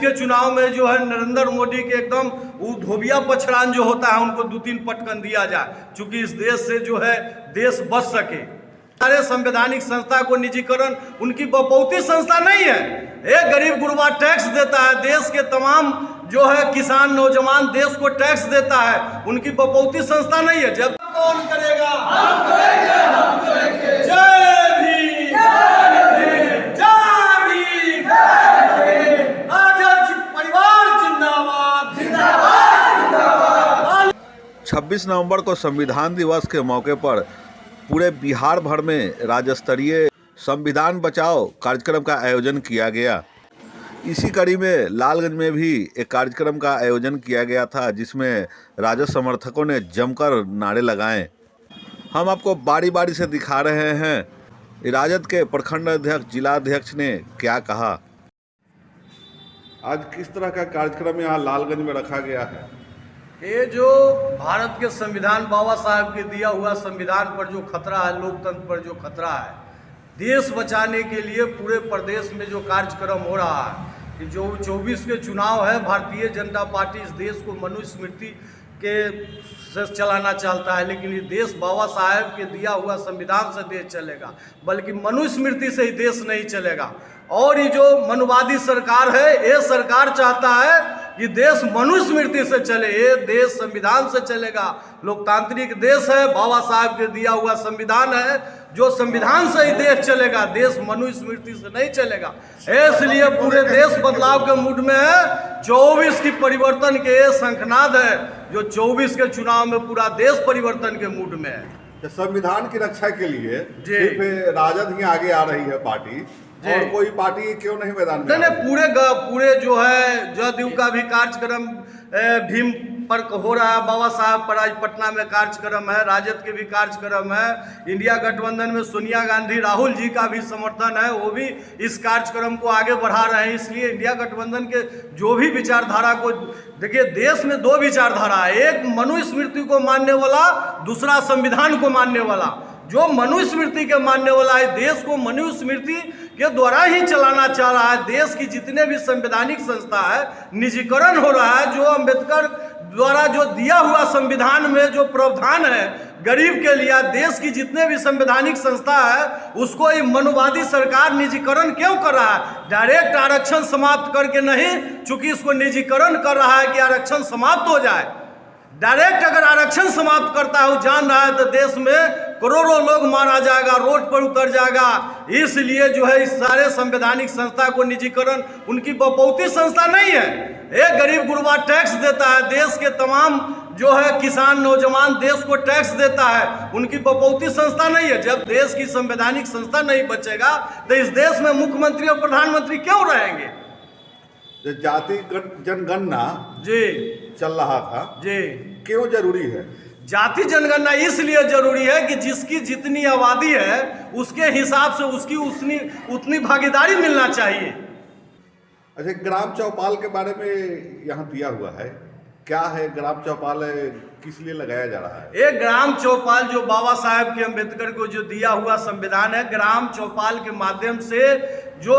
के चुनाव में जो है नरेंद्र मोदी के एकदम वो धोबिया पछड़ान जो होता है उनको 2-3 पटकन दिया जाए, चूंकि इस देश से जो है देश बच सके। सारे संवैधानिक संस्था को निजीकरण उनकी बपौती संस्था नहीं है। एक गरीब गुरबा टैक्स देता है, देश के तमाम जो है किसान नौजवान देश को टैक्स देता है, उनकी बपौती संस्था नहीं है। जब कौन करेगा? हम करेंगे, हम करेंगे। जय भीम, जय भीम, राजद परिवार जिंदाबाद, जिंदाबाद, जिंदाबाद। 26 नवंबर को संविधान दिवस के मौके पर पूरे बिहार भर में राज्य स्तरीय संविधान बचाओ कार्यक्रम का आयोजन किया गया। इसी कड़ी में लालगंज में भी एक कार्यक्रम का आयोजन किया गया था, जिसमें राजद समर्थकों ने जमकर नारे लगाए। हम आपको बारी बारी से दिखा रहे हैं राजद के प्रखंड अध्यक्ष, जिला अध्यक्ष ने क्या कहा। आज किस तरह का कार्यक्रम यहाँ लालगंज में रखा गया है? ये जो भारत के संविधान, बाबा साहब के दिया हुआ संविधान पर जो खतरा है, लोकतंत्र पर जो खतरा है, देश बचाने के लिए पूरे प्रदेश में जो कार्यक्रम हो रहा है कि जो 24 के चुनाव है, भारतीय जनता पार्टी इस देश को मनुस्मृति के से चलाना चाहता है, लेकिन ये देश बाबा साहब के दिया हुआ संविधान से देश चलेगा, बल्कि मनुस्मृति से ही देश नहीं चलेगा। और ये जो मनुवादी सरकार है, ये सरकार चाहता है कि देश मनुस्मृति से चले, ये देश संविधान से चलेगा। लोकतांत्रिक देश है, बाबा साहब के दिया हुआ संविधान है, जो संविधान से ही देश चलेगा, देश मनुस्मृति से नहीं चलेगा। इसलिए पूरे देश बदलाव के मूड में है। 24 की परिवर्तन के ये शंखनाद है, जो 24 के चुनाव में पूरा देश परिवर्तन के मूड में है। संविधान की रक्षा के लिए सिर्फ राजद ही आगे आ रही है पार्टी, और कोई पार्टी क्यों नहीं मैदान में? नहीं, पूरे जो है जदयू का भी कार्यक्रम भीम पर हो रहा है, बाबा साहब पर आज पटना में कार्यक्रम है, राजद के भी कार्यक्रम है, इंडिया गठबंधन में सोनिया गांधी, राहुल जी का भी समर्थन है, वो भी इस कार्यक्रम को आगे बढ़ा रहे हैं। इसलिए इंडिया गठबंधन के जो भी विचारधारा को देखिए, देश में 2 विचारधारा है, एक मनुस्मृति को मानने वाला, दूसरा संविधान को मानने वाला। जो मनुस्मृति के मानने वाला है, देश को मनुस्मृति के द्वारा ही चलाना चाह रहा है। देश की जितने भी संवैधानिक संस्था है, निजीकरण हो रहा है। जो अंबेडकर द्वारा जो दिया हुआ संविधान में जो प्रावधान है गरीब के लिए, देश की जितने भी संवैधानिक संस्था है, उसको ये मनुवादी सरकार निजीकरण क्यों कर रहा है? डायरेक्ट आरक्षण समाप्त करके नहीं, चूंकि इसको निजीकरण कर रहा है कि आरक्षण समाप्त हो जाए। डायरेक्ट अगर आरक्षण समाप्त करता है, वो जान रहा है तो देश में करोड़ों लोग मारा जाएगा, रोड पर उतर जाएगा। इसलिए जो है इस सारे संवैधानिक संस्था को निजीकरण उनकी बपौती संस्था नहीं है। एक गरीब गुरबा टैक्स देता है, देश के तमाम जो है किसान नौजवान देश को टैक्स देता है, उनकी बपौती संस्था नहीं है। जब देश की संवैधानिक संस्था नहीं बचेगा तो इस देश में मुख्यमंत्री और प्रधानमंत्री क्यों रहेंगे? जाति जनगणना जी चल रहा था जी, क्यों जरूरी है? जाति जनगणना इसलिए जरूरी है कि जिसकी जितनी आबादी है उसके हिसाब से उसकी उतनी भागीदारी मिलना चाहिए। अच्छा, ग्राम चौपाल के बारे में यहाँ दिया हुआ है, क्या है ग्राम चौपाल, किस लिए लगाया जा रहा है? एक ग्राम चौपाल जो बाबा साहब के अम्बेडकर को जो दिया हुआ संविधान है, ग्राम चौपाल के माध्यम से जो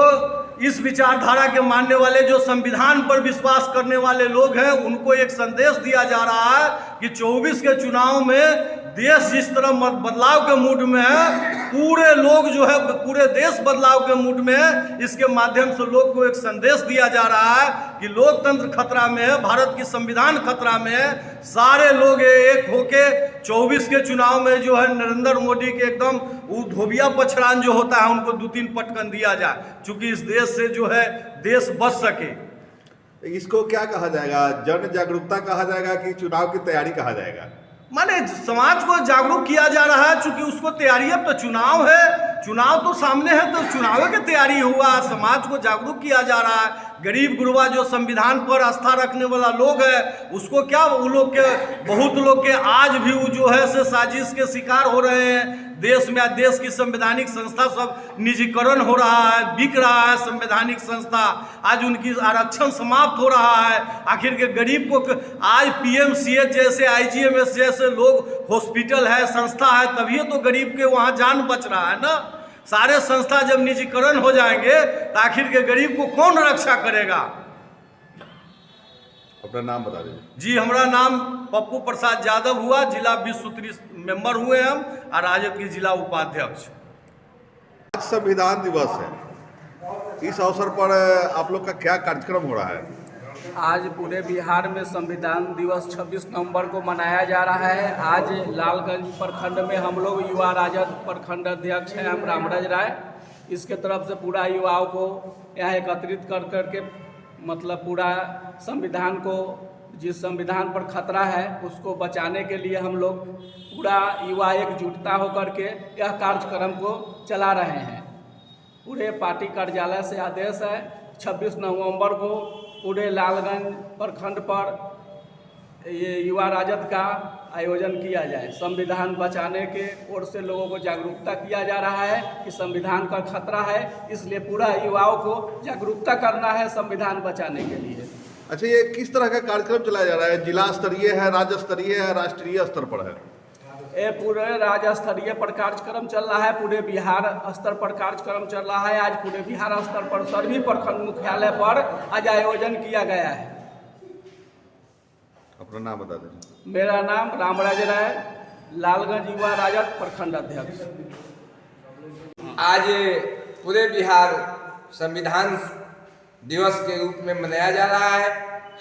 इस विचारधारा के मानने वाले, जो संविधान पर विश्वास करने वाले लोग हैं, उनको एक संदेश दिया जा रहा है कि 24 के चुनाव में देश जिस तरह बदलाव के मूड में है, पूरे लोग जो है पूरे देश बदलाव के मूड में है। इसके माध्यम से लोग को एक संदेश दिया जा रहा है कि लोकतंत्र खतरा में है, भारत की संविधान खतरा में है। सारे लोग एक होके 24 के चुनाव में जो है नरेंद्र मोदी के एकदम वो धोबिया पछड़ान जो होता है, उनको 2-3 पटकन दिया जाए, चूंकि इस देश से जो है देश बच सके। इसको क्या कहा जाएगा? जन जागरूकता कहा जाएगा कि चुनाव की तैयारी कहा जाएगा? माने समाज को जागरूक किया जा रहा है, चूंकि उसको तैयारी, अब तो चुनाव है, चुनाव तो सामने है, तो चुनाव की तैयारी हुआ, समाज को जागरूक किया जा रहा है। गरीब गुरबा जो संविधान पर आस्था रखने वाला लोग है, उसको क्या, वो लोग के बहुत लोग के आज भी वो जो है से साजिश के शिकार हो रहे हैं। देश में देश की संवैधानिक संस्था सब निजीकरण हो रहा है, बिक रहा है संवैधानिक संस्था, आज उनकी आरक्षण समाप्त हो रहा है। आखिर के गरीब को आज पीएमसीएच जैसे, आईजीएमएस जैसे लोग हॉस्पिटल है, संस्था है, तभी तो गरीब के वहाँ जान बच रहा है ना। सारे संस्था जब निजीकरण हो जाएंगे तो आखिर के गरीब को कौन रक्षा करेगा? अपना नाम बता दीजिए। जी, हमारा नाम पप्पू प्रसाद यादव हुआ, जिला विश्व सूत्री मेंबर हुए हम और राजद के जिला उपाध्यक्ष। आज संविधान दिवस है, इस अवसर पर आप लोग का क्या कार्यक्रम हो रहा है? आज पूरे बिहार में संविधान दिवस 26 नवंबर को मनाया जा रहा है। आज लालगंज प्रखंड में हम लोग युवा राजद प्रखंड अध्यक्ष हैं हम रामराज राय, इसके तरफ से पूरा युवाओं को यहाँ एकत्रित कर करके मतलब पूरा संविधान को, जिस संविधान पर खतरा है उसको बचाने के लिए हम लोग पूरा युवा एकजुटता होकर के यह कार्यक्रम को चला रहे हैं। पूरे पार्टी कार्यालय से आदेश है 26 नवंबर को पूरे लालगंज प्रखंड पर ये युवा राजद का आयोजन किया जाए। संविधान बचाने के ओर से लोगों को जागरूकता किया जा रहा है कि संविधान का खतरा है, इसलिए पूरा युवाओं को जागरूकता करना है संविधान बचाने के लिए। अच्छा, ये किस तरह का कार्यक्रम चलाया जा रहा है? जिला स्तरीय है, राज्य स्तरीय है, राष्ट्रीय स्तर पर है? ये पूरे राज्य स्तरीय पर कार्यक्रम चल रहा है, पूरे बिहार स्तर पर कार्यक्रम चल रहा है। आज पूरे बिहार स्तर पर सभी प्रखंड मुख्यालय पर आज आयोजन किया गया है। अपना नाम बता दीजिए। मेरा नाम रामराज राय, लालगंज युवा राजद प्रखंड अध्यक्ष। आज पूरे बिहार संविधान दिवस के रूप में मनाया जा रहा है।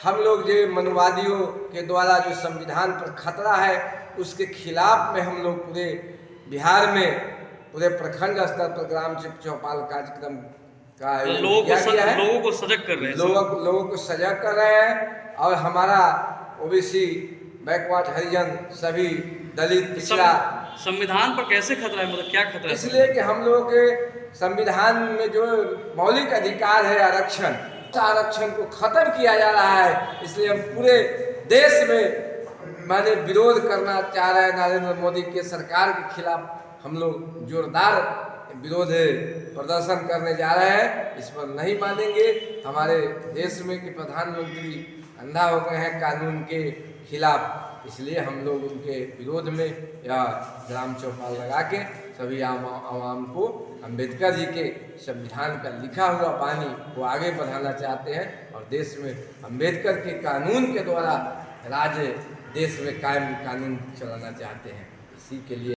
हम लोग जो मनुवादियों के द्वारा जो संविधान पर खतरा है उसके खिलाफ में हम लोग पूरे बिहार में पूरे प्रखंड स्तर पर ग्राम चौपाल कार्यक्रम का लोगों को सजग कर रहे हैं। लोगों को सजग कर रहे हैं और हमारा ओबीसी, बैकवर्ड, हरिजन, सभी दलित, पिछड़ा। संविधान पर कैसे खतरा है, मतलब क्या खतरा है? इसलिए कि हम लोगों के संविधान में जो मौलिक अधिकार है आरक्षण को खत्म किया जा रहा है। इसलिए हम पूरे देश में विरोध करना चाह रहे हैं। नरेंद्र मोदी के सरकार के खिलाफ हम लोग जोरदार विरोध प्रदर्शन करने जा रहे हैं। इस पर नहीं मानेंगे। हमारे देश में कि प्रधानमंत्री अंधा हो गए हैं कानून के खिलाफ, इसलिए हम लोग उनके विरोध में या ग्राम चौपाल लगा के सभी आवाम को अम्बेडकर जी के संविधान का लिखा हुआ वाणी को आगे बढ़ाना चाहते हैं और देश में अम्बेडकर के कानून के द्वारा राज्य देश में कायम कानून चलाना चाहते हैं। इसी के लिए